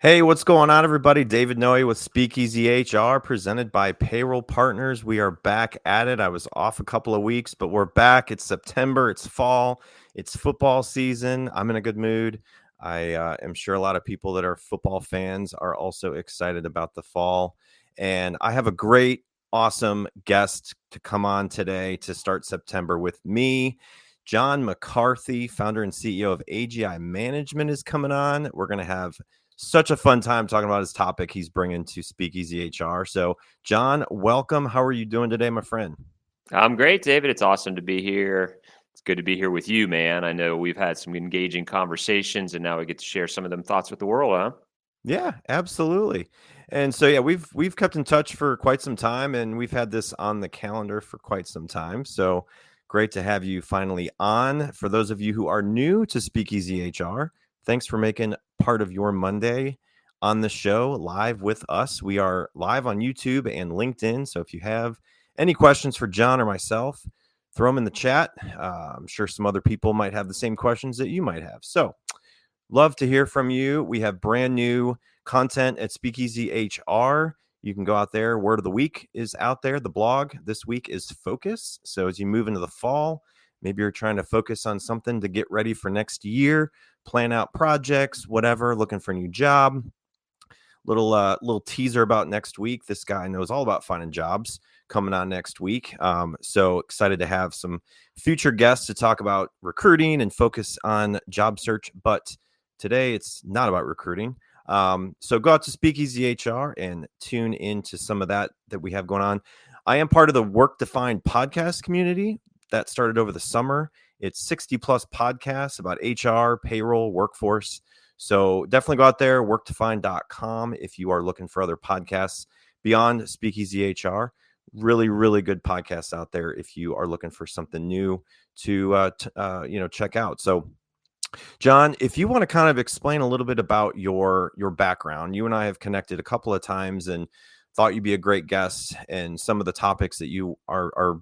Hey, what's going on, everybody? David Noe with SpeakEasy HR, presented by Payroll Partners. We are back at it. I was off a couple of weeks, but we're back. It's September. It's fall. It's football season. I'm in a good mood. I am sure a lot of people that are football fans are also excited about the fall. And I have a great, awesome guest to come on today to start September with me. John McCarthy, founder and CEO of AGI Management, is coming on. We're going to have such a fun time talking about his topic he's bringing to SpeakEasy HR. So, John, welcome. How are you doing today, my friend? I'm great, David. It's awesome to be here. It's good to be here with you, man. I know we've had some engaging conversations, and now we get to share some of them thoughts with the world, huh? Yeah, absolutely. And so, yeah, we've kept in touch for quite some time, and we've had this on the calendar for quite some time. So great to have you finally on. For those of you who are new to SpeakEasy HR, thanks for making part of your Monday on the show live with us. We are live on YouTube and LinkedIn. So if you have any questions for John or myself, throw them in the chat. I'm sure some other people might have the same questions that you might have. So love to hear from you. We have brand new content at SpeakEasy HR. You can go out there. Word of the week is out there. The blog this week is focus. So as you move into the fall, maybe you're trying to focus on something to get ready for next year, plan out projects, whatever, looking for a new job. Little teaser about next week. This guy knows all about finding jobs coming on next week. So excited to have some future guests to talk about recruiting and focus on job search. But today it's not about recruiting. So go out to SpeakEasy HR and tune into some of that we have going on. I am part of the Work Defined podcast community that started over the summer. It's 60 plus podcasts about HR, payroll, workforce. So definitely go out there, workdefined.com, if you are looking for other podcasts beyond SpeakEasy HR. Really, really good podcasts out there if you are looking for something new to check out. So, John, if you want to kind of explain a little bit about your background, you and I have connected a couple of times and thought you'd be a great guest, and some of the topics that you are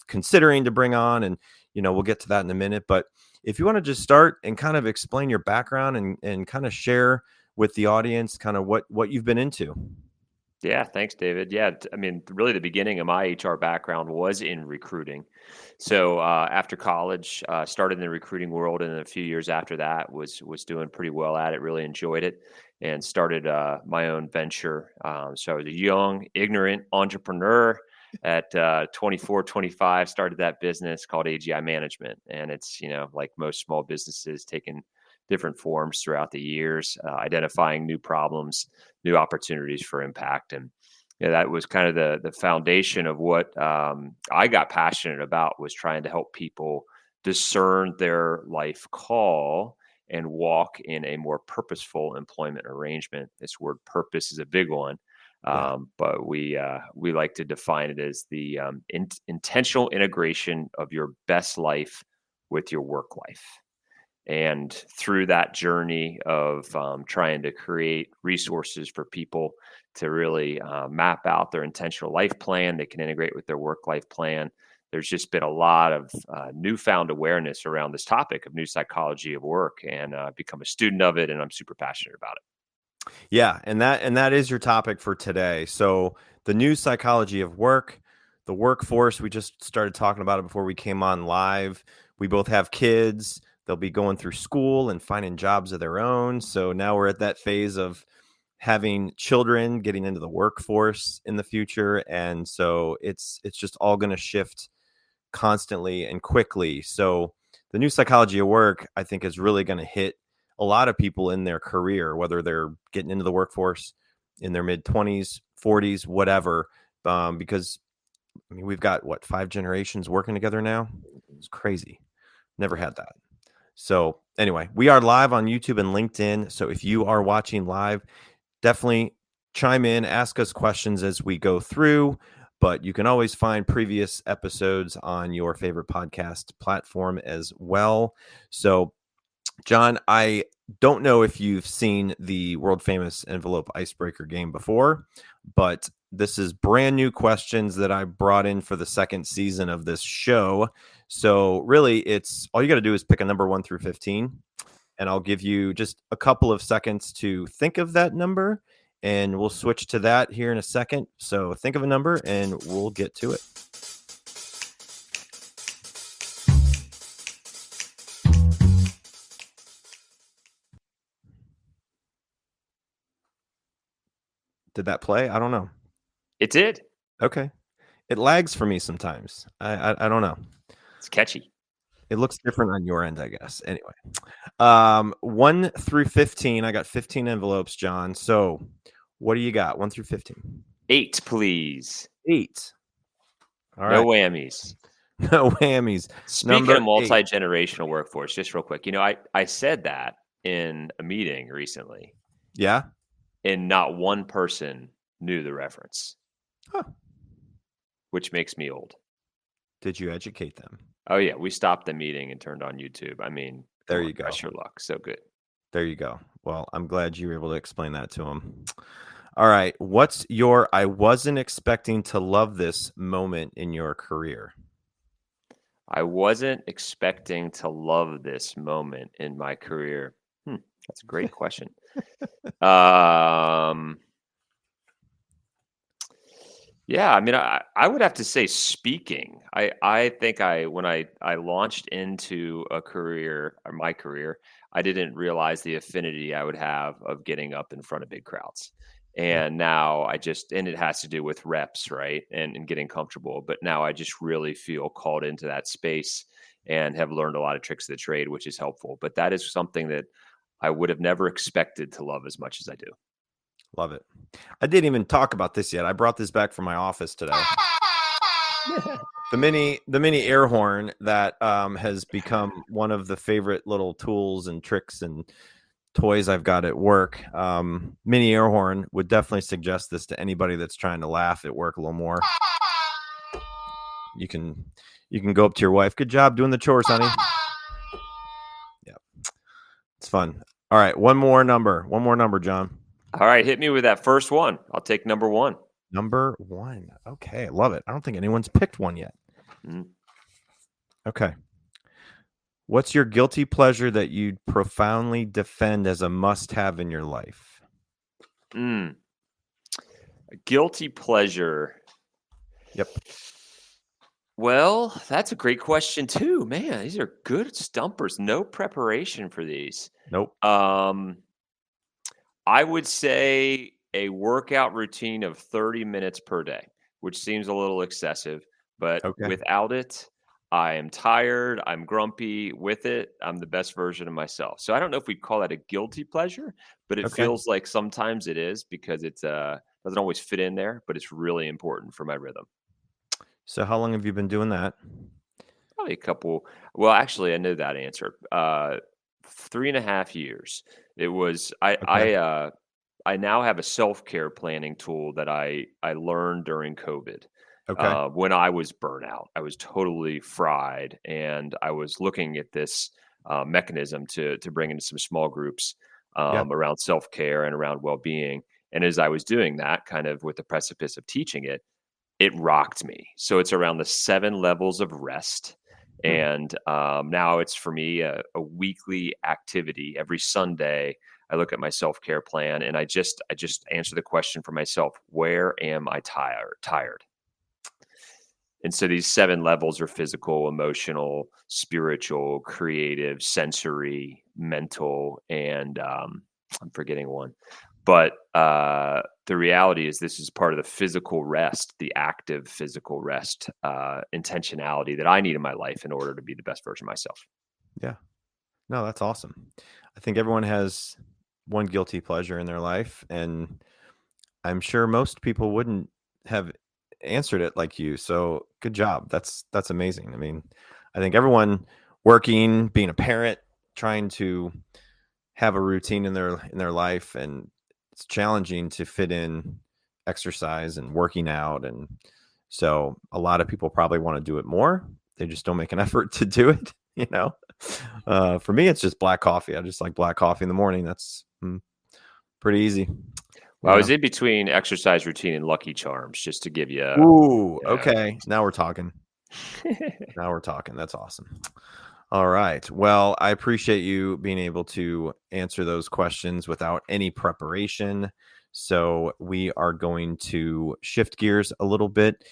considering to bring on, and we'll get to that in a minute. But if you want to just start and kind of explain your background and kind of share with the audience kind of what you've been into. Yeah, thanks, David. Yeah, I mean, really, the beginning of my HR background was in recruiting. So after college, started in the recruiting world, and a few years after that, was doing pretty well at it. Really enjoyed it, and started my own venture. So I was a young, ignorant entrepreneur at 24, 25. Started that business called AGI Management, and it's like most small businesses, taking different forms throughout the years, identifying new problems, new opportunities for impact. And that was kind of the foundation of what I got passionate about, was trying to help people discern their life call and walk in a more purposeful employment arrangement. This word purpose is a big one. Yeah. But we like to define it as the intentional integration of your best life with your work life. And through that journey of trying to create resources for people to really map out their intentional life plan, they can integrate with their work life plan. There's just been a lot of newfound awareness around this topic of new psychology of work, and become a student of it. And I'm super passionate about it. Yeah, and that is your topic for today. So the new psychology of work, the workforce, we just started talking about it before we came on live. We both have kids. They'll be going through school and finding jobs of their own. So now we're at that phase of having children getting into the workforce in the future. And so it's just all going to shift constantly and quickly. So the new psychology of work, I think, is really going to hit a lot of people in their career, whether they're getting into the workforce in their mid 20s, 40s, whatever. Because I mean, we've got 5 generations working together now. It's crazy. Never had that. So anyway, we are live on YouTube and LinkedIn. So if you are watching live, definitely chime in, ask us questions as we go through. But you can always find previous episodes on your favorite podcast platform as well. So, John, I don't know if you've seen the world famous envelope icebreaker game before, but this is brand new questions that I brought in for the second season of this show. So really, it's all you got to do is pick a number 1 through 15, and I'll give you just a couple of seconds to think of that number, and we'll switch to that here in a second. So think of a number and we'll get to it. Did that play? I don't know. It did. Okay. It lags for me sometimes. I don't know. It's catchy. It looks different on your end, I guess. Anyway, 1 through 15. I got 15 envelopes, John. So what do you got? 1 through 15. 8, please. 8. All No right. whammies. No whammies. Speaking of 8. multi-generational workforce, just real quick, I said that in a meeting recently. Yeah. And not one person knew the reference. Huh. Which makes me old. Did you educate them? Oh, yeah. We stopped the meeting and turned on YouTube. I mean, there you go. Press your luck. So good. There you go. Well, I'm glad you were able to explain that to them. All right. What's your I wasn't expecting to love this moment in your career? I wasn't expecting to love this moment in my career. That's a great question. Yeah, I mean, I would have to say speaking. I think when I launched into a career, or my career, I didn't realize the affinity I would have of getting up in front of big crowds. And now and it has to do with reps, right? And getting comfortable. But now I just really feel called into that space and have learned a lot of tricks of the trade, which is helpful. But that is something that I would have never expected to love as much as I do. Love it. I didn't even talk about this yet. I brought this back from my office today. The mini air horn that has become one of the favorite little tools and tricks and toys I've got at work. Mini air horn would definitely suggest this to anybody that's trying to laugh at work a little more. You can go up to your wife. Good job doing the chores, honey. Yeah, it's fun. All right, one more number, John. All right, hit me with that first one. I'll take number 1. Number 1. Okay, I love it. I don't think anyone's picked one yet. Okay. What's your guilty pleasure that you'd profoundly defend as a must-have in your life? A guilty pleasure. Yep. Well, that's a great question too. Man, these are good stumpers. No preparation for these. Nope. I would say a workout routine of 30 minutes per day, which seems a little excessive, but without it, I am tired. I'm grumpy. With it, I'm the best version of myself. So I don't know if we'd call that a guilty pleasure, but it feels like sometimes it is because it doesn't always fit in there, but it's really important for my rhythm. So how long have you been doing that? Probably a couple. Well, actually, I know that answer. 3.5 years. It was I now have a self-care planning tool that I learned during COVID. When I was burnout, I was totally fried, and I was looking at this mechanism to bring into some small groups around self-care and around well-being. And as I was doing that, kind of with the precipice of teaching it, it rocked me. So it's around the 7 levels of rest. And now it's for me a weekly activity. Every Sunday, I look at my self-care plan and I just answer the question for myself: where am I tired? And so these 7 levels are physical, emotional, spiritual, creative, sensory, mental, and I'm forgetting one. But the reality is this is part of the physical rest, the active physical rest, intentionality that I need in my life in order to be the best version of myself. Yeah. No, that's awesome. I think everyone has one guilty pleasure in their life, and I'm sure most people wouldn't have answered it like you. So good job. That's amazing. I mean, I think everyone working, being a parent, trying to have a routine in their life, and it's challenging to fit in exercise and working out. And so a lot of people probably want to do it more. They just don't make an effort to do it. For me, it's just black coffee. I just like black coffee in the morning. That's pretty easy. Well, I was in between exercise routine and Lucky Charms, just to give you. Ooh, okay. Now we're talking. That's awesome. All right. Well, I appreciate you being able to answer those questions without any preparation. So, we are going to shift gears a little bit.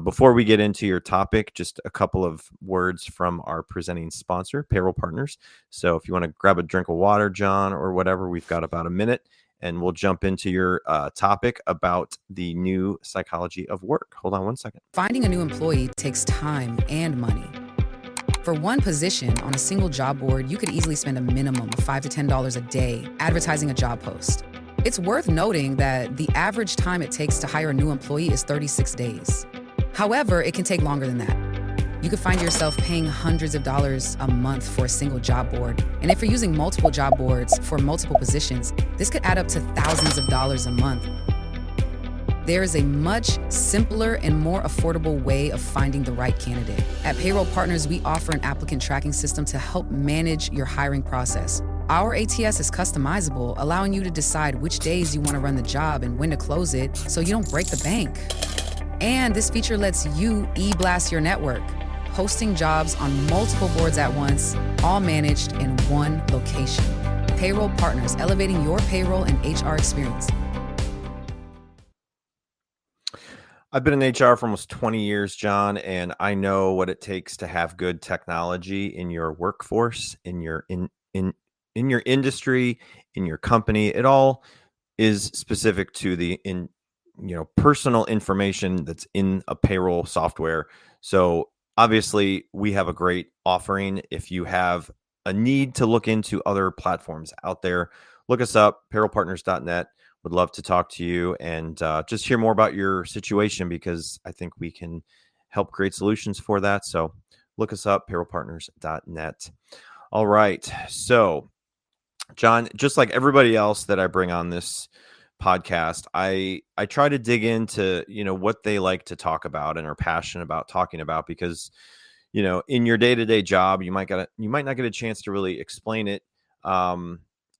Before we get into your topic, just a couple of words from our presenting sponsor, Payroll Partners. So, if you want to grab a drink of water, John, or whatever, we've got about a minute and we'll jump into your topic about the new psychology of work. Hold on one second. Finding a new employee takes time and money. For one position on a single job board, you could easily spend a minimum of $5 to $10 a day advertising a job post. It's worth noting that the average time it takes to hire a new employee is 36 days. However, it can take longer than that. You could find yourself paying hundreds of dollars a month for a single job board. And if you're using multiple job boards for multiple positions, this could add up to thousands of dollars a month. There is a much simpler and more affordable way of finding the right candidate. At Payroll Partners, we offer an applicant tracking system to help manage your hiring process. Our ATS is customizable, allowing you to decide which days you want to run the job and when to close it so you don't break the bank. And this feature lets you e-blast your network, posting jobs on multiple boards at once, all managed in one location. Payroll Partners, elevating your payroll and HR experience. I've been in HR for almost 20 years, John, and I know what it takes to have good technology in your workforce, in your industry, in your company. It all is specific to the personal information that's in a payroll software. So obviously, we have a great offering. If you have a need to look into other platforms out there, look us up, payrollpartners.net. Would love to talk to you and just hear more about your situation, because I think we can help create solutions for that. So look us up, payrollpartners.net. All right. So, John, just like everybody else that I bring on this podcast, I try to dig into, what they like to talk about and are passionate about talking about, because, in your day-to-day job, you might not get a chance to really explain it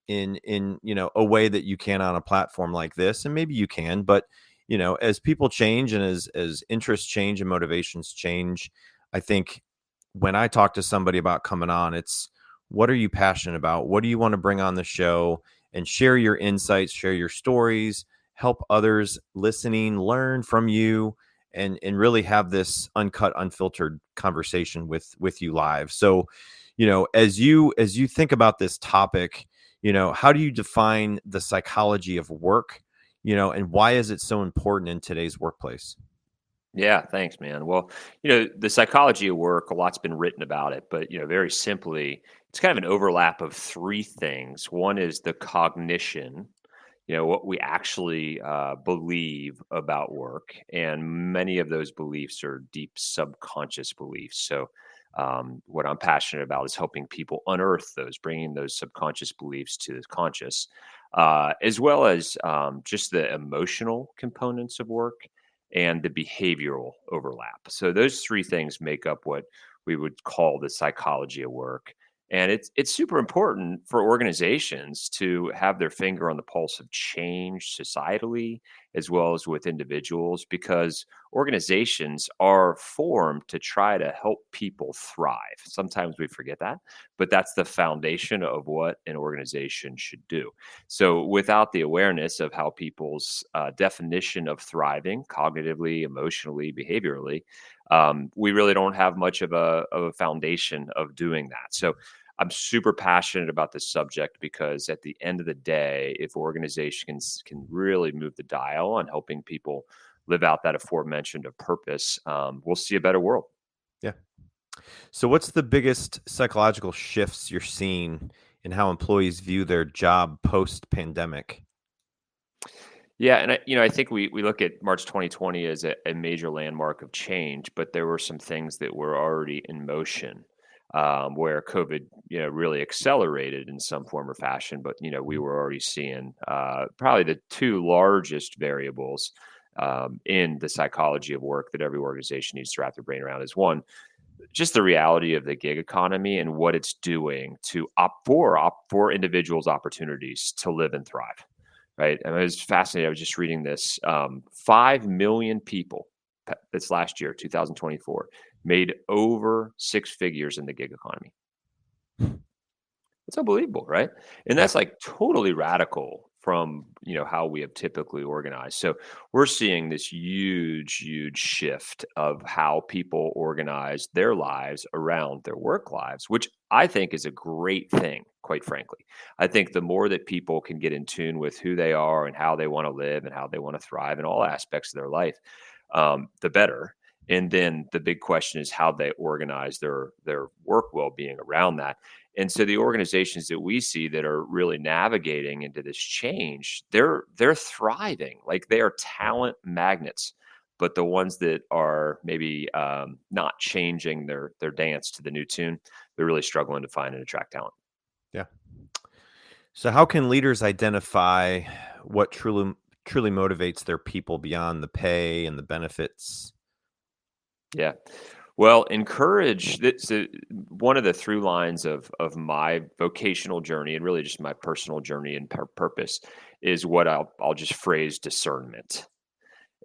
in a way that you can on a platform like this. And maybe you can, but as people change and as interests change and motivations change, I think when I talk to somebody about coming on, it's, what are you passionate about? What do you want to bring on the show? And share your insights, share your stories, help others listening learn from you, and really have this uncut, unfiltered conversation with you live. So, as you think about this topic, how do you define the psychology of work, and why is it so important in today's workplace? Yeah, thanks, man. Well, the psychology of work, a lot's been written about it, but, very simply, it's kind of an overlap of three things. One is the cognition, what we actually believe about work. And many of those beliefs are deep subconscious beliefs. So, what I'm passionate about is helping people unearth those, bringing those subconscious beliefs to the conscious, as well as just the emotional components of work and the behavioral overlap. So those three things make up what we would call the psychology of work. And it's super important for organizations to have their finger on the pulse of change societally as well as with individuals, because organizations are formed to try to help people thrive. Sometimes we forget that, but that's the foundation of what an organization should do. So, without the awareness of how people's definition of thriving, cognitively, emotionally, behaviorally, we really don't have much of a foundation of doing that. So, I'm super passionate about this subject because at the end of the day, if organizations can really move the dial on helping people live out that aforementioned of purpose, we'll see a better world. Yeah. So what's the biggest psychological shifts you're seeing in how employees view their job post pandemic? Yeah, and I think we look at March 2020 as a major landmark of change, but there were some things that were already in motion, where COVID, really accelerated in some form or fashion. But we were already seeing probably the two largest variables in the psychology of work that every organization needs to wrap their brain around is one, just the reality of the gig economy and what it's doing to opt for individuals' opportunities to live and thrive. Right. And it was fascinating. I was just reading this. 5 million people this last year, 2024, made over six figures in the gig economy. It's unbelievable, right? And Yeah. that's like totally radical from, how we have typically organized. So we're seeing this huge shift of how people organize their lives around their work lives, which I think is a great thing, quite frankly. I think the more that people can get in tune with who they are and how they want to live and how they want to thrive in all aspects of their life, the better. And then the big question is how they organize their work well-being around that. And so the organizations that we see that are really navigating into this change, they're thriving. Like they are talent magnets. But the ones that are maybe not changing their dance to the new tune, they're really struggling to find and attract talent. Yeah. So how can leaders identify what truly motivates their people beyond the pay and the benefits? Yeah. Well, encourage this. One of the through lines of my vocational journey and really just my personal journey and purpose is what I'll just phrase discernment.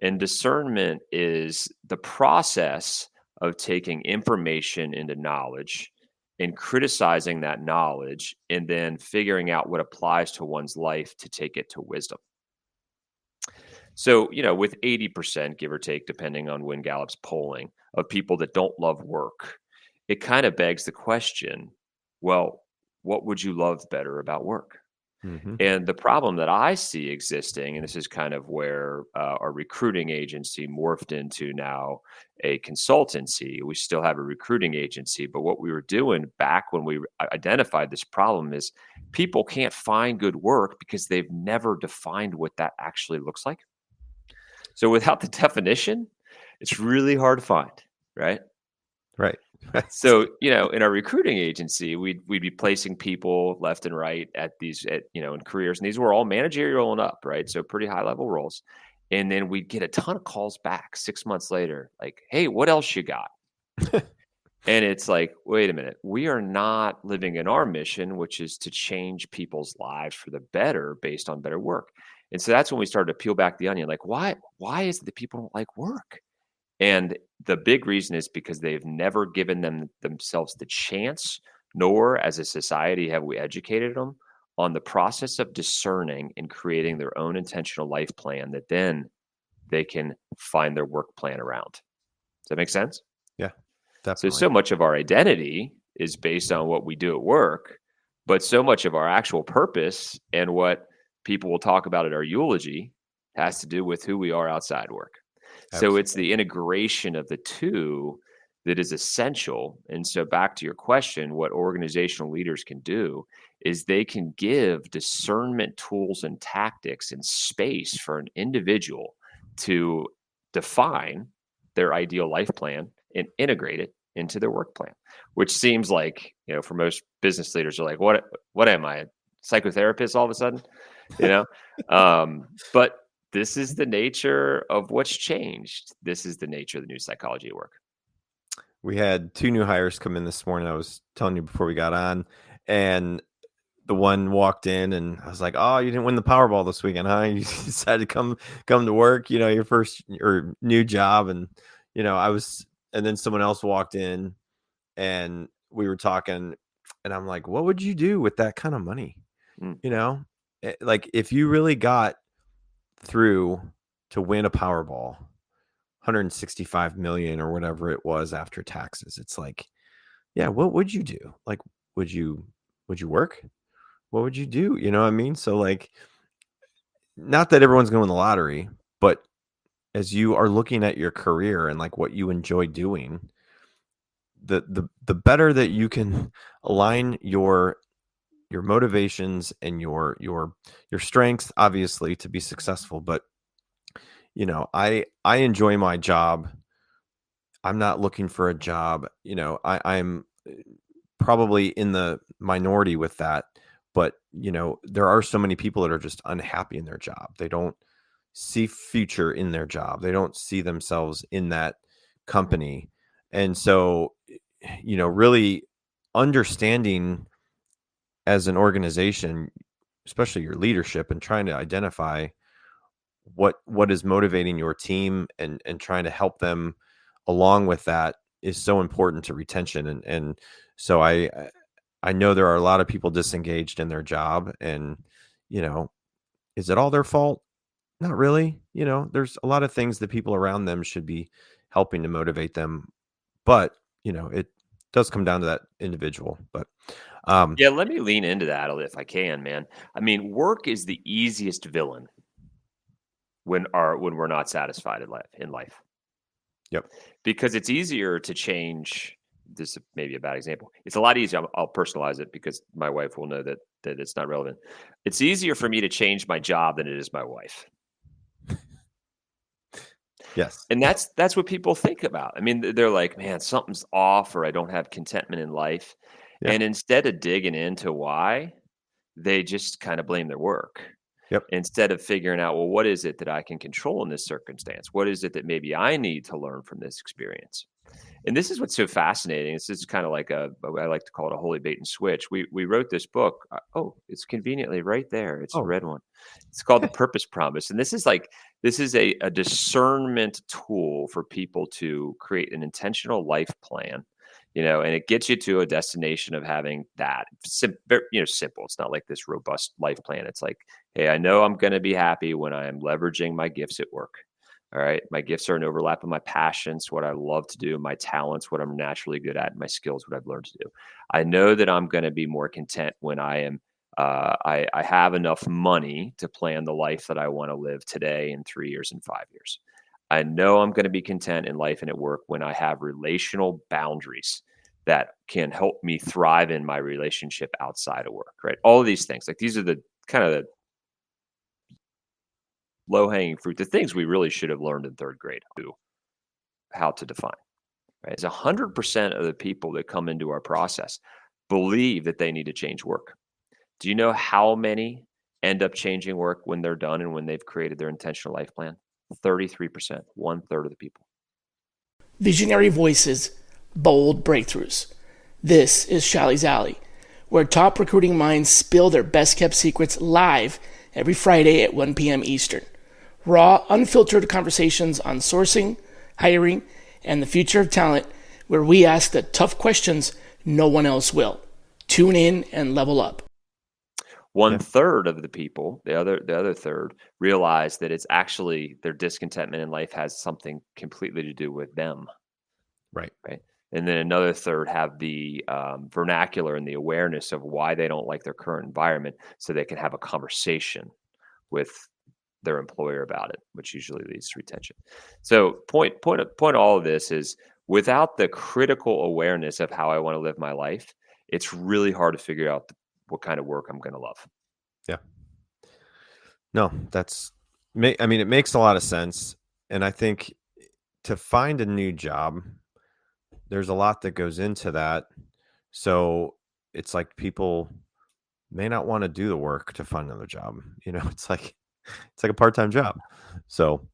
And discernment is the process of taking information into knowledge and criticizing that knowledge and then figuring out what applies to one's life to take it to wisdom. So, with 80%, give or take, depending on when Gallup's polling, of people that don't love work, it kind of begs the question, well, what would you love better about work? Hmm. And the problem that I see existing, and this is kind of where our recruiting agency morphed into now a consultancy. We still have a recruiting agency, but what we were doing back when we identified this problem is people can't find good work because they've never defined what that actually looks like. So without the definition, it's really hard to find, right? Right. Right. So, in our recruiting agency, we'd be placing people left and right at these, in careers, and these were all managerial and up, right? So pretty high level roles. And then we'd get a ton of calls back 6 months later, like, "Hey, what else you got?" And it's like, wait a minute, we are not living in our mission, which is to change people's lives for the better based on better work. And so that's when we started to peel back the onion. Like, why is it that people don't like work? And the big reason is because they've never given themselves the chance, nor as a society have we educated them on the process of discerning and creating their own intentional life plan that then they can find their work plan around. Does that make sense? Yeah, So, definitely. so much of our identity is based on what we do at work, but so much of our actual purpose and what people will talk about at our eulogy has to do with who we are outside work. So it's Absolutely. the integration of the two that is essential. And so back to your question, what organizational leaders can do is they can give discernment tools and tactics and space for an individual to define their ideal life plan and integrate it into their work plan, which seems like, for most business leaders are like, what am I, a psychotherapist all of a sudden? You know? But this is the nature of what's changed. This is the nature of the new psychology at work. We had 2 new hires come in this morning. I was telling you before we got on, and the one walked in and I was like, "Oh, you didn't win the Powerball this weekend, huh? You decided to come to work, your first or new job." And, and then someone else walked in and we were talking and I'm like, "What would you do with that kind of money?" Mm. Like if you really got through to win a Powerball, 165 million or whatever it was after taxes. It's like, yeah, what would you do? Like, would you work? What would you do? You know what I mean? So like, not that everyone's going to win the lottery, but as you are looking at your career and like what you enjoy doing, the better that you can align your motivations and your strengths, obviously, to be successful. But I enjoy my job. I'm not looking for a job. I'm probably in the minority with that, but there are so many people that are just unhappy in their job. They don't see future in their job. They don't see themselves in that company. And so, really understanding as an organization, especially your leadership, and trying to identify what is motivating your team and trying to help them along with that is so important to retention. And so I know there are a lot of people disengaged in their job, and, you know, is it all their fault? Not really. There's a lot of things that people around them should be helping to motivate them, but, it does come down to that individual. But Yeah, let me lean into that if I can, man. I mean, work is the easiest villain when we're not satisfied in life. yep. Because it's easier to change. This may be a bad example. It's a lot easier. I'll personalize it because my wife will know that it's not relevant. It's easier for me to change my job than it is my wife. Yes. And that's what people think about. I mean, they're like, man, something's off, or I don't have contentment in life. Yeah. And instead of digging into why, they just kind of blame their work. Yep. Instead of figuring out, well, what is it that I can control in this circumstance? What is it that maybe I need to learn from this experience? And this is what's so fascinating. This is kind of like I like to call it a holy bait and switch. We wrote this book. Oh, it's conveniently right there. It's a red one. It's called The Purpose Promise. And this is a discernment tool for people to create an intentional life plan, and it gets you to a destination of having that simple. It's not like this robust life plan. It's like, hey, I know I'm going to be happy when I'm leveraging my gifts at work. All right. My gifts are an overlap of my passions, what I love to do, my talents, what I'm naturally good at, and my skills, what I've learned to do. I know that I'm going to be more content when I am, I have enough money to plan the life that I want to live today in 3 years and 5 years. I know I'm going to be content in life and at work when I have relational boundaries that can help me thrive in my relationship outside of work, right? All of these things, like these are the kind of the low-hanging fruit, the things we really should have learned in third grade, how to define, right? It's 100% of the people that come into our process believe that they need to change work. Do you know how many end up changing work when they're done and when they've created their intentional life plan? 33%, 1/3 of the people. Visionary voices, bold breakthroughs. This is Shally's Alley, where top recruiting minds spill their best-kept secrets live every Friday at 1 p.m. Eastern. Raw, unfiltered conversations on sourcing, hiring, and the future of talent, where we ask the tough questions no one else will. Tune in and level up. 1/3 of the people, the other third, realize that it's actually their discontentment in life has something completely to do with them. Right. And then another third have the vernacular and the awareness of why they don't like their current environment, so they can have a conversation with their employer about it, which usually leads to retention. So point all of this is, without the critical awareness of how I want to live my life, it's really hard to figure out what kind of work I'm going to love. Yeah. No, it makes a lot of sense. And I think to find a new job, there's a lot that goes into that. So it's like people may not want to do the work to find another job. It's like a part-time job. So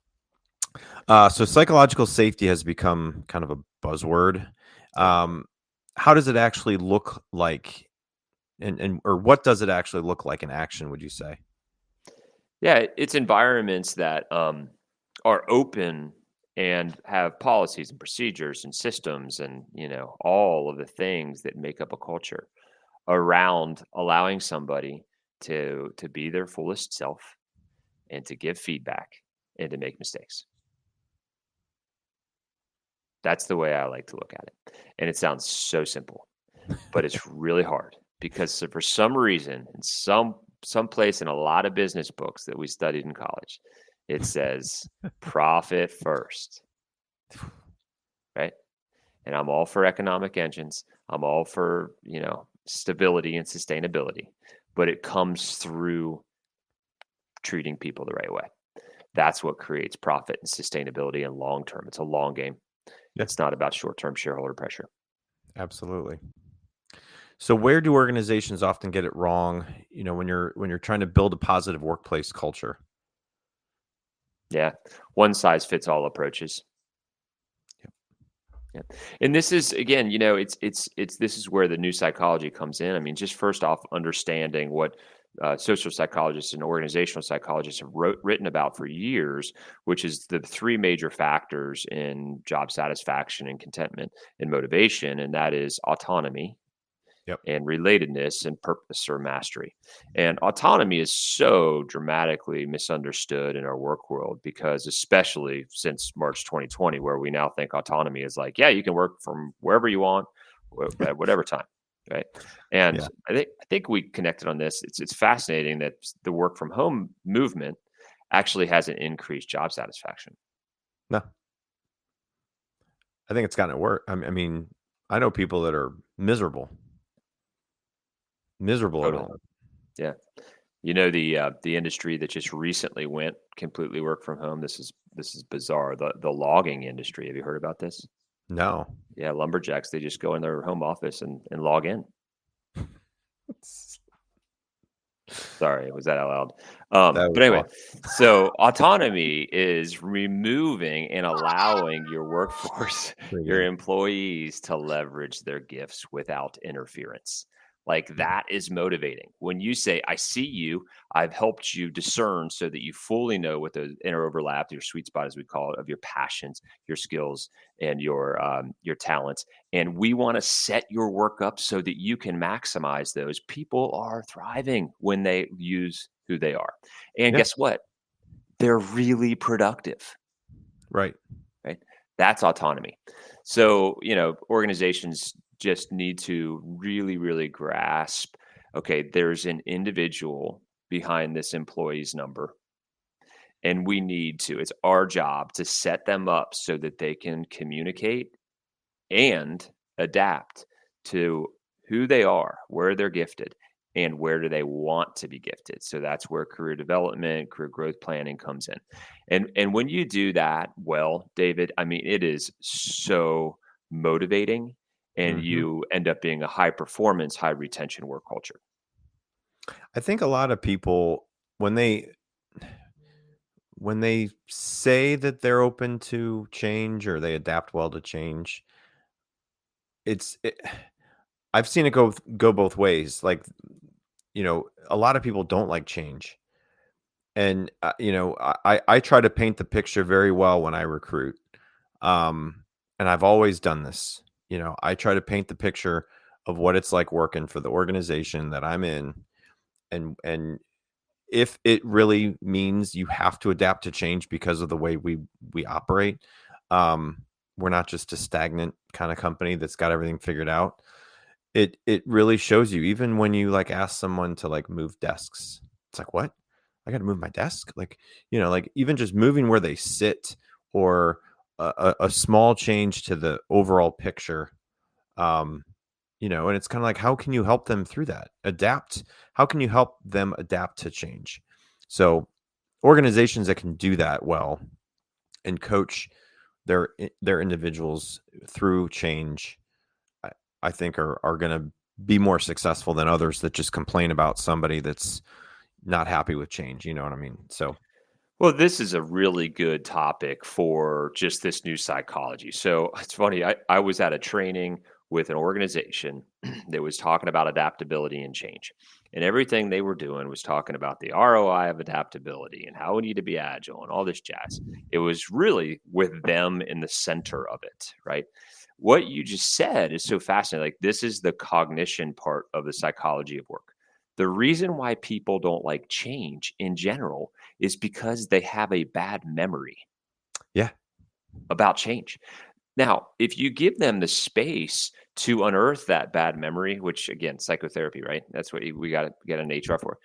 psychological safety has become kind of a buzzword. How does it actually look like, or what does it actually look like in action, would you say? Yeah, it's environments that are open and have policies and procedures and systems and all of the things that make up a culture around allowing somebody to be their fullest self and to give feedback and to make mistakes. That's the way I like to look at it. And it sounds so simple, but it's really hard because for some reason, in some place in a lot of business books that we studied in college, it says profit first, right? And I'm all for economic engines. I'm all for, stability and sustainability, but it comes through treating people the right way. That's what creates profit and sustainability and long-term. It's a long game. Yeah. It's not about short-term shareholder pressure. Absolutely. So where do organizations often get it wrong, when you're trying to build a positive workplace culture? Yeah. One size fits all approaches. Yeah. And this is, again, this is where the new psychology comes in. I mean, just first off, understanding what social psychologists and organizational psychologists have written about for years, which is the three major factors in job satisfaction and contentment and motivation. And that is autonomy, Yep. and relatedness and purpose or mastery. And autonomy is so dramatically misunderstood in our work world because, especially since March 2020, where we now think autonomy is like, yeah, you can work from wherever you want at whatever time. Right. And Yeah. I think we connected on this. It's fascinating that the work from home movement actually has an increased job satisfaction. No, I think it's gotten it worse. I mean, I know people that are miserable at Totally. home. Yeah. You know, the industry that just recently went completely work from home. This is bizarre. The logging industry. Have you heard about this? No. Yeah, lumberjacks, they just go in their home office and log in. Sorry, was that out loud? That was But anyway, awesome. so autonomy is removing and allowing your workforce, Pretty your good. employees to leverage their gifts without interference. Like Yeah. that is motivating. When you say, I see you, I've helped you discern so that you fully know what the inner overlap, your sweet spot, as we call it, of your passions, your skills, and your talents. And we want to set your work up so that you can maximize those. People are thriving when they use who they are. And Yeah. guess what? They're really productive, Right. right? That's autonomy. So, organizations just need to really, really grasp, okay, there's an individual behind this employee's number. And it's our job to set them up so that they can communicate and adapt to who they are, where they're gifted, and where do they want to be gifted. So that's where career development, career growth planning comes in. And when you do that well, David, I mean, it is so motivating and Mhm. you end up being a high performance, high retention work culture. I think a lot of people when they say that they're open to change or they adapt well to change, it's it, I've seen it go both ways. Like, a lot of people don't like change. And I try to paint the picture very well when I recruit. And I've always done this. I try to paint the picture of what it's like working for the organization that I'm in, and if it really means you have to adapt to change because of the way we operate, um, we're not just a stagnant kind of company that's got everything figured out. It really shows you, even when you like ask someone to like move desks. It's like, what? I got to move my desk? Like, like even just moving where they sit, or a small change to the overall picture. Um, and it's kind of like, how can you help them through that? Adapt. How can you help them adapt to change? So organizations that can do that well and coach their individuals through change, I, I think are going to be more successful than others that just complain about somebody that's not happy with change. You know what I mean? So Well, this is a really good topic for just this new psychology. So it's funny, I was at a training with an organization that was talking about adaptability and change. And everything they were doing was talking about the ROI of adaptability and how we need to be agile and all this jazz. It was really with them in the center of it, right? What you just said is so fascinating. Like, this is the cognition part of the psychology of work. The reason why people don't like change in general is because they have a bad memory yeah, about change. Now, if you give them the space to unearth that bad memory, which again, psychotherapy, right? That's what we got to get an HR for.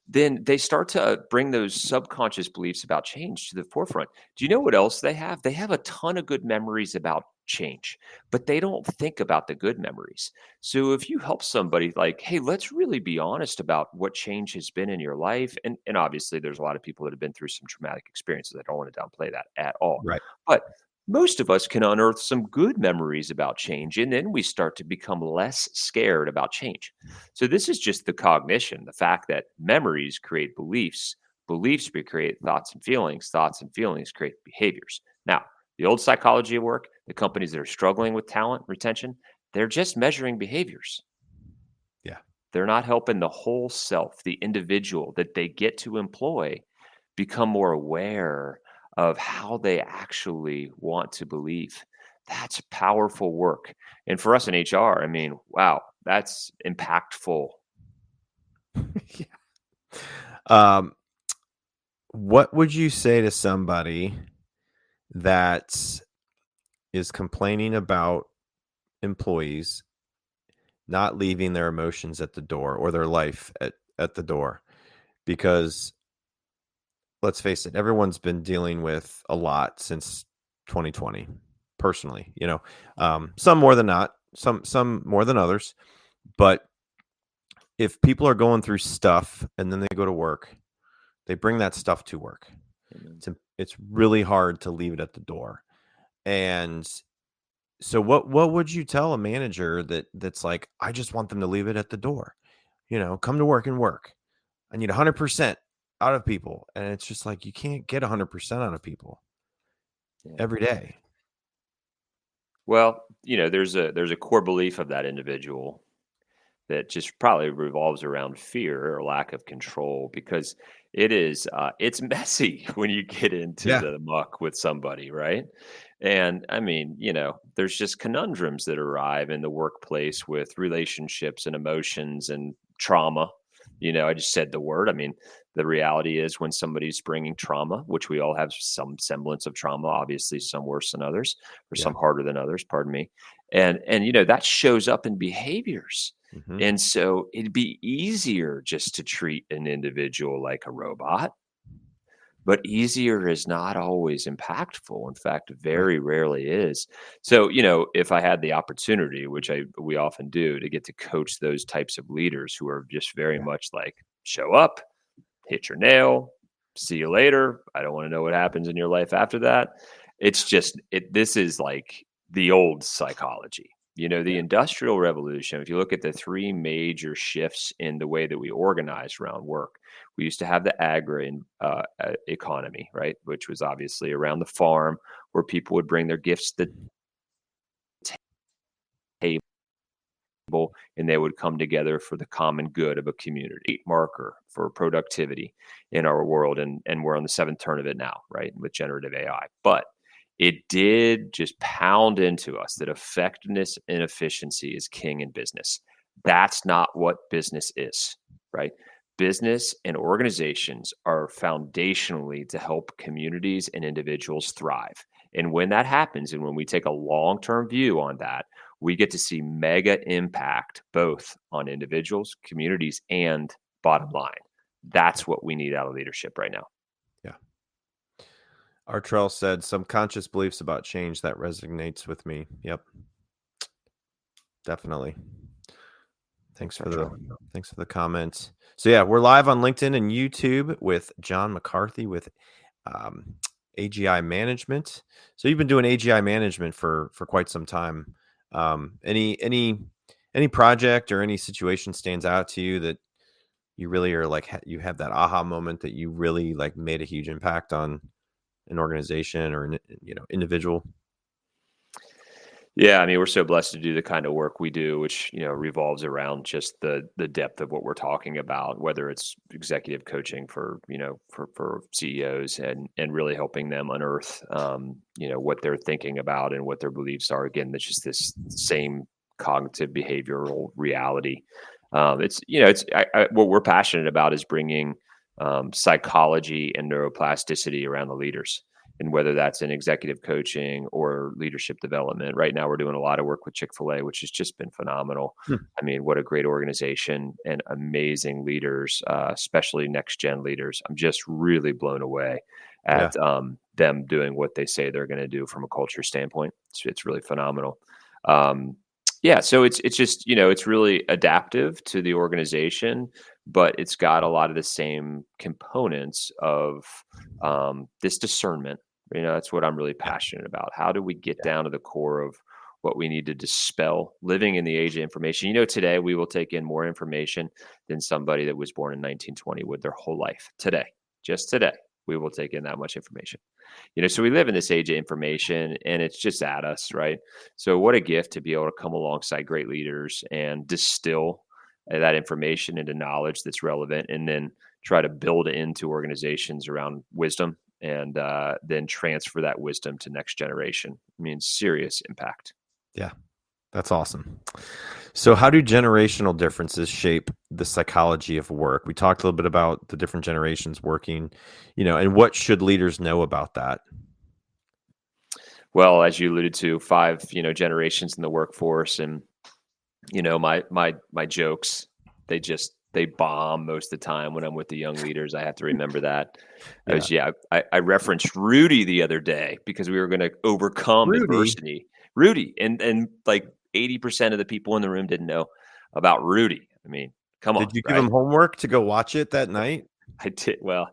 Then they start to bring those subconscious beliefs about change to the forefront. Do you know what else they have? They have a ton of good memories about change, but they don't think about the good memories. So if you help somebody like, hey, let's really be honest about what change has been in your life. And obviously there's a lot of people that have been through some traumatic experiences. I don't want to downplay that at all. right. But most of us can unearth some good memories about change, and then we start to become less scared about change. So, this is just the cognition, the fact that memories create beliefs, beliefs create thoughts and feelings create behaviors. Now, the old psychology of work, the companies that are struggling with talent retention, they're just measuring behaviors. Yeah. They're not helping the whole self, the individual that they get to employ, become more aware of how they actually want to believe. that's powerful work. And for us in HR, I mean, wow, that's impactful. Yeah. Um, what would you say to somebody that is complaining about employees not leaving their emotions at the door or their life at the door? Because let's face it, everyone's been dealing with a lot since 2020, personally, some more than not, some more than others. But if people are going through stuff and then they go to work, they bring that stuff to work. It's really hard to leave it at the door. And so what would you tell a manager that's like, I just want them to leave it at the door, come to work and work. I need 100% out of people. And it's just like, you can't get 100% out of people every day. Well, there's a core belief of that individual that just probably revolves around fear or lack of control, because it's messy when you get into Yeah. the muck with somebody, right? And I mean, there's just conundrums that arrive in the workplace with relationships and emotions and trauma. I just said the word. I mean, the reality is when somebody's bringing trauma, which we all have some semblance of trauma, obviously some worse than others, or some harder than others, pardon me. And that shows up in behaviors. Mm-hmm. And so it'd be easier just to treat an individual like a robot, but easier is not always impactful. In fact, very rarely is. So, if I had the opportunity, which we often do, to get to coach those types of leaders who are just very much like, show up, hit your nail, see you later. I don't want to know what happens in your life after that. It's just this is like the old psychology. The Industrial Revolution, if you look at the three major shifts in the way that we organize around work, we used to have the agri economy, right? Which was obviously around the farm, where people would bring their gifts to the table and they would come together for the common good of a community. Marker for productivity in our world. And we're on the seventh turn of it now, right? With generative AI. But it did just pound into us that effectiveness and efficiency is king in business. That's not what business is, right? Business and organizations are foundationally to help communities and individuals thrive. And when that happens, and when we take a long-term view on that, we get to see mega impact both on individuals, communities, and bottom line. That's what we need out of leadership right now. Yeah. Artrell said, some conscious beliefs about change that resonates with me. Yep. Definitely. Thanks for the comments. So yeah, we're live on LinkedIn and YouTube with John McCarthy with AGI Management. So you've been doing AGI Management for quite some time. Any project or any situation stands out to you that you really are like, you have that aha moment that you really like made a huge impact on an organization or an individual? Yeah, I mean, we're so blessed to do the kind of work we do, which revolves around just the depth of what we're talking about, whether it's executive coaching for for CEOs and really helping them unearth what they're thinking about and what their beliefs are. Again, that's just this same cognitive behavioral reality. What we're passionate about is bringing psychology and neuroplasticity around the leaders. And whether that's in executive coaching or leadership development. Right now, we're doing a lot of work with Chick-fil-A, which has just been phenomenal. I mean, what a great organization and amazing leaders, especially next-gen leaders. I'm just really blown away at them doing what they say they're going to do from a culture standpoint. It's really phenomenal. So it's just, it's really adaptive to the organization, but it's got a lot of the same components of this discernment. That's what I'm really passionate about. How do we get down to the core of what we need to dispel living in the age of information? Today we will take in more information than somebody that was born in 1920 would their whole life. Just today, we will take in that much information. So we live in this age of information and it's just at us, right? So what a gift to be able to come alongside great leaders and distill that information into knowledge that's relevant, and then try to build into organizations around wisdom and then transfer that wisdom to next generation. I mean, serious impact. Yeah, that's awesome. So how do generational differences shape the psychology of work? We talked a little bit about the different generations working, and what should leaders know about that? Well, as you alluded to, 5 generations in the workforce, and my jokes, they bomb most of the time when I'm with the young leaders. I have to remember that. I referenced Rudy the other day because we were going to overcome Rudy? adversity. Rudy, and like 80% of the people in the room didn't know about Rudy. I mean, come on. Did you give them homework to go watch it that night? I did. Well,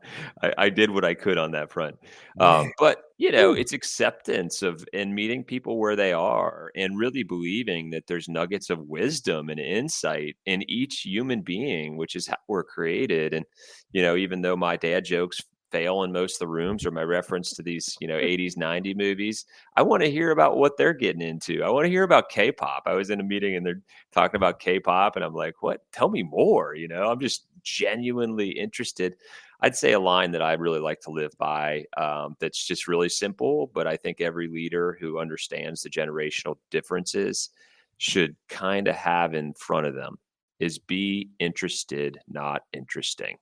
I did what I could on that front. Man. But, it's acceptance of and meeting people where they are and really believing that there's nuggets of wisdom and insight in each human being, which is how we're created. And, even though my dad jokes fail in most of the rooms, or my reference to these, 80s, 90s movies, I want to hear about what they're getting into. I want to hear about K-pop. I was in a meeting and they're talking about K-pop and I'm like, what? Tell me more. I'm just genuinely interested. I'd say a line that I really like to live by, that's just really simple, but I think every leader who understands the generational differences should kind of have in front of them is be interested, not interesting.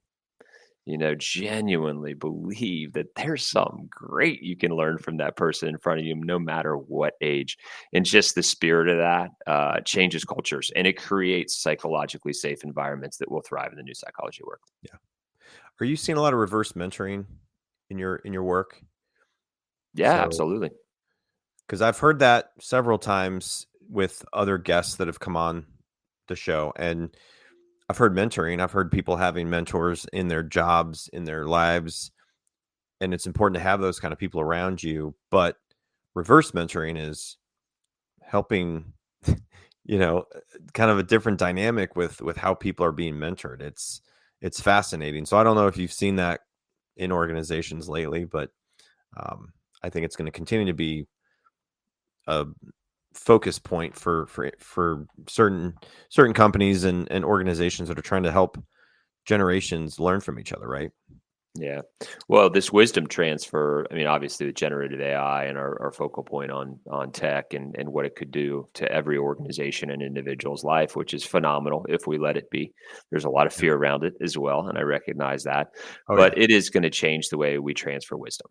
Genuinely believe that there's something great you can learn from that person in front of you, no matter what age. And just the spirit of that changes cultures, and it creates psychologically safe environments that will thrive in the new psychology work. Yeah. Are you seeing a lot of reverse mentoring in your work? Yeah, absolutely. Because I've heard that several times with other guests that have come on the show, and I've heard mentoring. I've heard people having mentors in their jobs, in their lives, and it's important to have those kind of people around you. But reverse mentoring is helping, kind of a different dynamic with how people are being mentored. It's fascinating. So I don't know if you've seen that in organizations lately, but I think it's going to continue to be a focus point for certain companies and organizations that are trying to help generations learn from each other, right? Yeah. Well, this wisdom transfer, I mean, obviously with generative AI and our focal point on tech and what it could do to every organization and individual's life, which is phenomenal if we let it be. There's a lot of fear around it as well, and I recognize that. But it is going to change the way we transfer wisdom.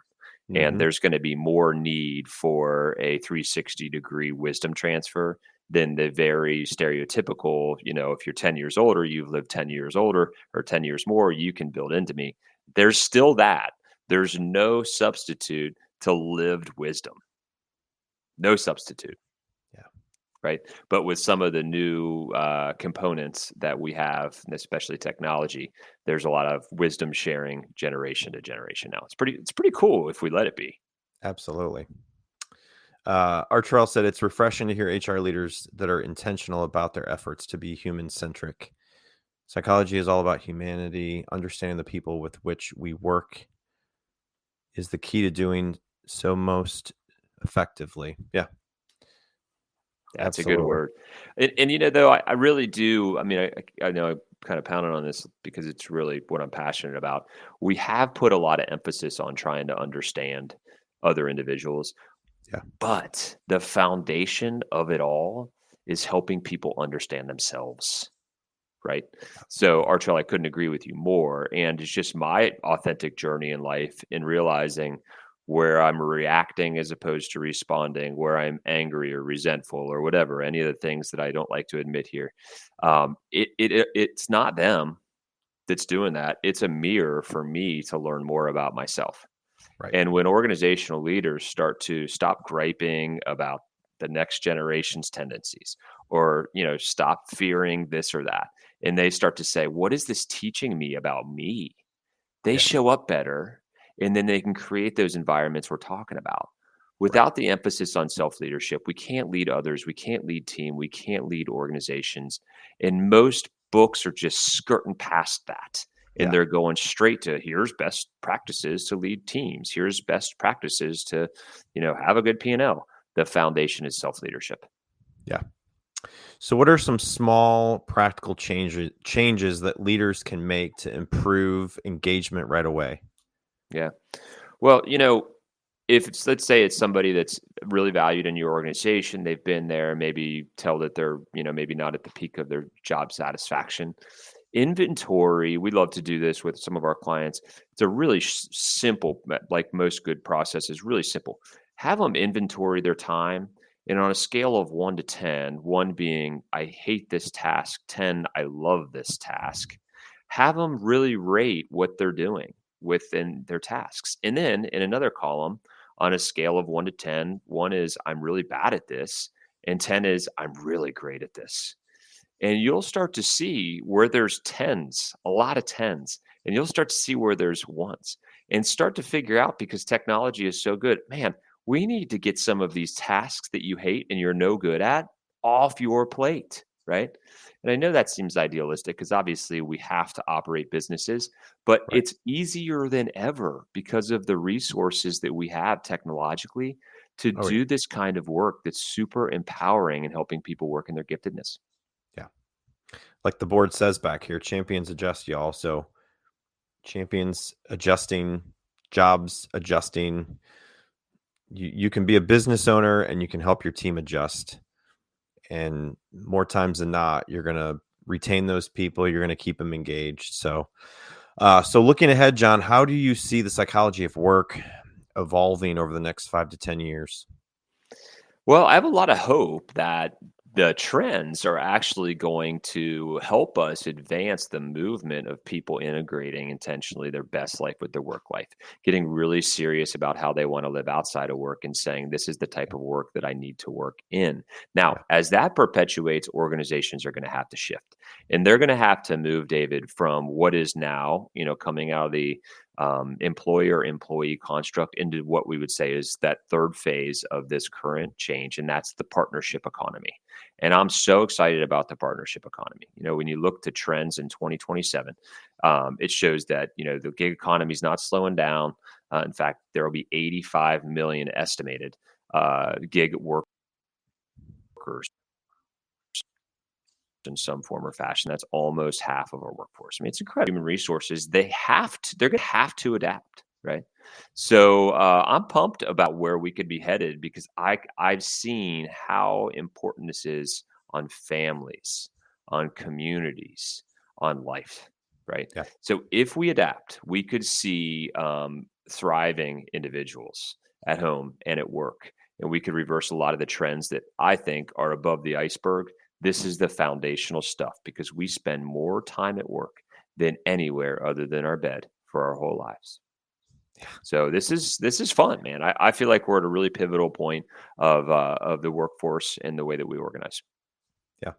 Mm-hmm. And there's going to be more need for a 360-degree wisdom transfer than the very stereotypical, if you're 10 years older, you've lived 10 years older or 10 years more, you can build into me. There's still that. There's no substitute to lived wisdom. No substitute. Yeah. Right. But with some of the new components that we have, and especially technology, there's a lot of wisdom sharing generation to generation now. It's pretty cool if we let it be. Absolutely. Artrell said it's refreshing to hear HR leaders that are intentional about their efforts to be human-centric. Psychology is all about humanity. Understanding the people with which we work is the key to doing so most effectively. Yeah. That's absolutely a good word. And though I really do, I mean, I know I'm kind of pounding on this because it's really what I'm passionate about. We have put a lot of emphasis on trying to understand other individuals. Yeah. But the foundation of it all is helping people understand themselves. Right. So Archel, I couldn't agree with you more. And it's just my authentic journey in life in realizing where I'm reacting as opposed to responding, where I'm angry or resentful or whatever, any of the things that I don't like to admit here. It's not them that's doing that. It's a mirror for me to learn more about myself. Right. And when organizational leaders start to stop griping about the next generation's tendencies or, stop fearing this or that, and they start to say, what is this teaching me about me? They show up better, and then they can create those environments we're talking about. Without the emphasis on self-leadership, we can't lead others. We can't lead team. We can't lead organizations. And most books are just skirting past that. And they're going straight to here's best practices to lead teams. Here's best practices to, have a good P&L. The foundation is self-leadership. Yeah. So what are some small practical changes that leaders can make to improve engagement right away? Yeah. Well, if it's, let's say it's somebody that's really valued in your organization, they've been there, maybe tell that they're, maybe not at the peak of their job satisfaction. Inventory, we love to do this with some of our clients. It's a really simple, like most good processes, really simple. Have them inventory their time. And on a scale of 1 to 10, 1 being, I hate this task, 10, I love this task, have them really rate what they're doing within their tasks. And then in another column, on a scale of 1 to 10, 1 is, I'm really bad at this, and 10 is, I'm really great at this. And you'll start to see where there's tens, a lot of tens, and you'll start to see where there's ones and start to figure out, because technology is so good, man, we need to get some of these tasks that you hate and you're no good at off your plate, right? And I know that seems idealistic because obviously we have to operate businesses, but Right. it's easier than ever because of the resources that we have technologically to Oh, yeah. do this kind of work that's super empowering and helping people work in their giftedness. Yeah. Like the board says back here, champions adjust, y'all. So champions adjusting, jobs adjusting. You can be a business owner and you can help your team adjust. And more times than not, you're going to retain those people. You're going to keep them engaged. So looking ahead, John, how do you see the psychology of work evolving over the next 5 to 10 years? Well, I have a lot of hope that the trends are actually going to help us advance the movement of people integrating intentionally their best life with their work life, getting really serious about how they want to live outside of work and saying, this is the type of work that I need to work in. Now, Yeah. as that perpetuates, organizations are going to have to shift. And they're going to have to move, David, from what is now, coming out of the employer employee construct into what we would say is that third phase of this current change, and that's the partnership economy. And I'm so excited about the partnership economy. When you look to trends in 2027, it shows that the gig economy is not slowing down. In fact, there will be 85 million estimated gig workers in some form or fashion. That's almost half of our workforce. I mean, it's incredible. Human resources, they're going to have to adapt, right? So I'm pumped about where we could be headed because I've seen how important this is on families, on communities, on life, right? Yeah. So if we adapt, we could see thriving individuals at home and at work, and we could reverse a lot of the trends that I think are above the iceberg. This is the foundational stuff because we spend more time at work than anywhere other than our bed for our whole lives. So this is fun, man. I feel like we're at a really pivotal point of the workforce and the way that we organize. Yeah.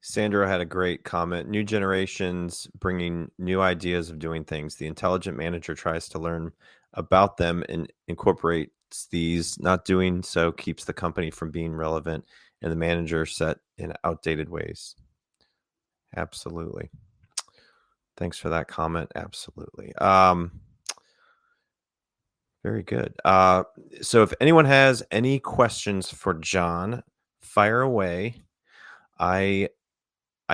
Sandra had a great comment. New generations bringing new ideas of doing things. The intelligent manager tries to learn about them and incorporates these. Not doing so keeps the company from being relevant, and the manager set in outdated ways. Absolutely. Thanks for that comment. Absolutely. Very good. So if anyone has any questions for John, fire away. I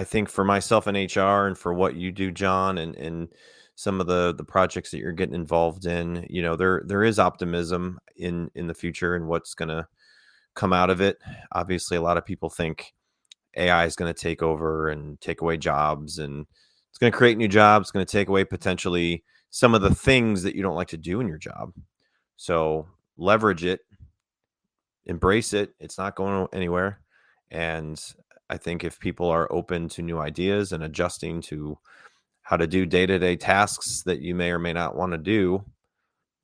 think for myself in HR and for what you do, John, and some of the projects that you're getting involved in, there is optimism in the future and what's going to come out of it. Obviously, a lot of people think AI is going to take over and take away jobs, and it's going to create new jobs. It's going to take away potentially some of the things that you don't like to do in your job. So leverage it, embrace it. It's not going anywhere. And I think if people are open to new ideas and adjusting to how to do day-to-day tasks that you may or may not want to do,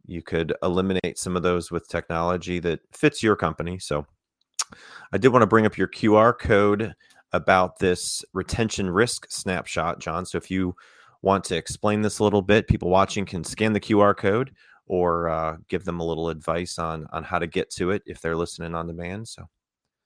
you could eliminate some of those with technology that fits your company. So I did want to bring up your QR code about this retention risk snapshot, John. So if you want to explain this a little bit, people watching can scan the QR code or give them a little advice on how to get to it if they're listening on demand. So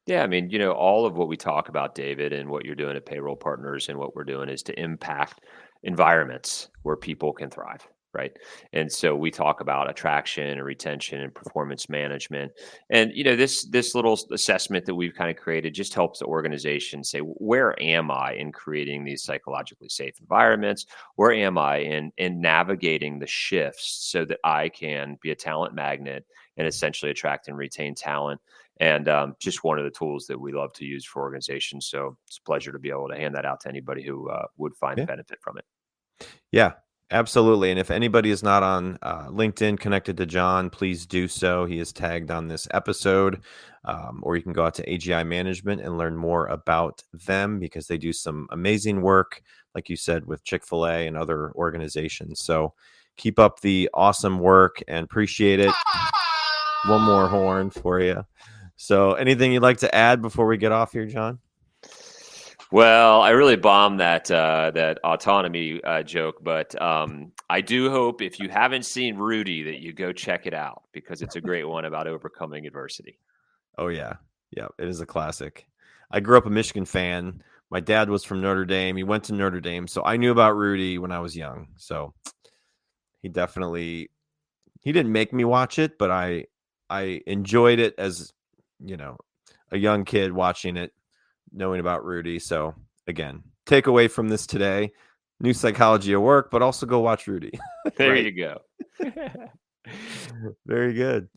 Yeah, I mean, all of what we talk about, David, and what you're doing at Payroll Partners and what we're doing is to impact environments where people can thrive. right? And so we talk about attraction and retention and performance management. And this little assessment that we've kind of created just helps the organization say, where am I in creating these psychologically safe environments? Where am I in navigating the shifts so that I can be a talent magnet and essentially attract and retain talent? And just one of the tools that we love to use for organizations. So it's a pleasure to be able to hand that out to anybody who would find Yeah. benefit from it. Yeah, absolutely. And if anybody is not on LinkedIn connected to John, please do so. He is tagged on this episode, or you can go out to AGI Management and learn more about them because they do some amazing work, like you said, with Chick-fil-A and other organizations. So keep up the awesome work and appreciate it. One more horn for you. So anything you'd like to add before we get off here, John? Well, I really bombed that autonomy joke, but I do hope if you haven't seen Rudy that you go check it out because it's a great one about overcoming adversity. Oh yeah, yeah, it is a classic. I grew up a Michigan fan. My dad was from Notre Dame. He went to Notre Dame, so I knew about Rudy when I was young. So he didn't make me watch it, but I enjoyed it as a young kid watching it, knowing about Rudy. So again, take away from this today, new psychology at work, but also go watch Rudy. There you go. Very good.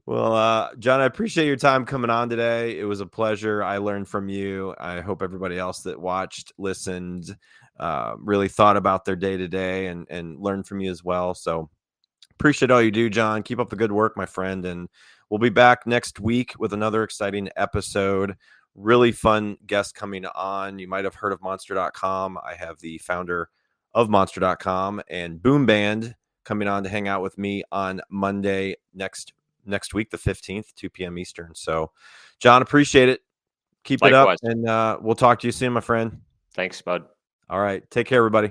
Well, John, I appreciate your time coming on today. It was a pleasure. I learned from you. I hope everybody else that watched, listened, really thought about their day to day and learned from you as well. So appreciate all you do, John. Keep up the good work, my friend. And we'll be back next week with another exciting episode. Really fun guest coming on. You might have heard of Monster.com. I have the founder of Monster.com and Boom Band coming on to hang out with me on Monday next week, the 15th, 2 p.m. Eastern. So, John, appreciate it. Keep Likewise. it up, and we'll talk to you soon, my friend. Thanks, bud. All right. Take care, everybody.